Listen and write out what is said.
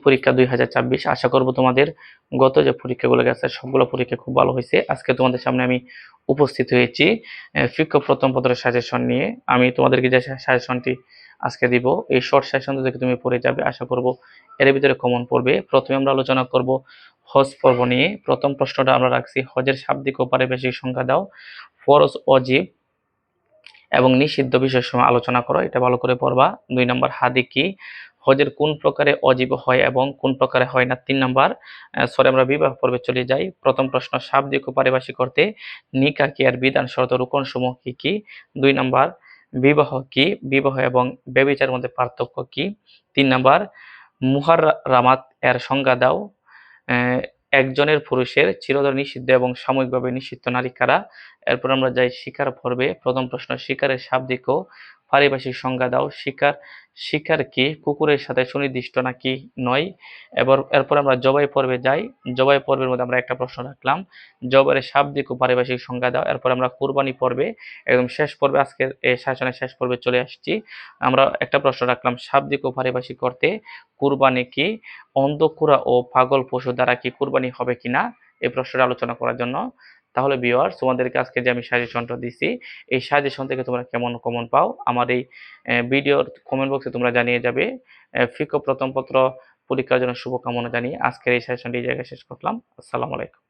পরীক্ষা 2024। আশা করব তোমাদের গত যে পরীক্ষাগুলো গেছে সবগুলো পরীক্ষা খুব ভালো হয়েছে। আজকে তোমাদের সামনে আমি উপস্থিত হয়েছি ফিক্ক প্রথম পত্রের সাজেশন নিয়ে। আমি তোমাদেরকে যে সাজেশনটি আজকে দিব, এই শর্ট সাজেশন থেকে তুমি পড়ে যাবে। আশা করব এর ভিতরে কমন পড়বে। প্রথমে আমরা আলোচনা করব হজ পর্ব নিয়ে। প্রথম প্রশ্নটা আমরা রাখছি, হজের শাব্দিক ও পারিভাষিক সংজ্ঞা দাও। ফরজ, অজিব এবং নিষিদ্ধ বিষয়ের সময় আলোচনা করো, এটা ভালো করে পড়বা। 2 নম্বর, হাদি কি? হজের কোন প্রকারে অজীব হয় এবং কোন প্রকারে হয় না। 3 নম্বর, আমরা বিবাহ পর্বে চলে যাই। প্রথম প্রশ্ন, শাব্দিক ও পারিভাষিক অর্থে নিকাহ কি আর বিধান শর্ত রুকন সমূহ কি কি। 2 নম্বর, বিবাহ কি? বিবাহ এবং ব্যভিচারের মধ্যে পার্থক্য কি। 3 নম্বর, মুহাররামাত এর সংজ্ঞা দাও। একজনের পুরুষের চিরতরে নিষিদ্ধ এবং সাময়িকভাবে নিষিদ্ধ নারী কারা। এরপর আমরা যাই শিকার পর্বে। প্রথম প্রশ্ন, শিকারের শাব্দিক ও পারিভাষিক সংজ্ঞা দাও। শিকার কি? কুকুরের সাথে সুনির্দিষ্ট নাকি নয়। এরপর আমরা জবাই পর্বে যাই। জবাই পর্বের মধ্যে আমরা একটা প্রশ্ন রাখলাম, জবাইয়ের শাব্দিক ও পারিভাষিক সংজ্ঞা দাও। এরপর আমরা কুরবানি পর্বে, একদম শেষ পর্বে, আজকের এই শাসনের শেষ পর্বে চলে আসছি। আমরা একটা প্রশ্ন রাখলাম, শাব্দিক ও পারিভাষিক অর্থে কুরবানি কি? অন্ধকুরা ও পাগল পশু দ্বারা কি কুরবানি হবে কিনা, এই প্রশ্নটা আলোচনা করার জন্য। তাহলে ভিউয়ার্স, তোমাদেরকে আজকে যে আমি সাজেশনটা দিছি, এই সাজেশন থেকে তোমরা কেমন কমন পাও আমার এই ভিডিওর কমেন্ট বক্সে তোমরা জানিয়ে যাবে। ফিকো প্রথম পত্র পরীক্ষার জন্য শুভকামনা জানিয়ে আজকের এই সাজেশনটি এই জায়গায় শেষ করলাম। আসসালামু আলাইকুম।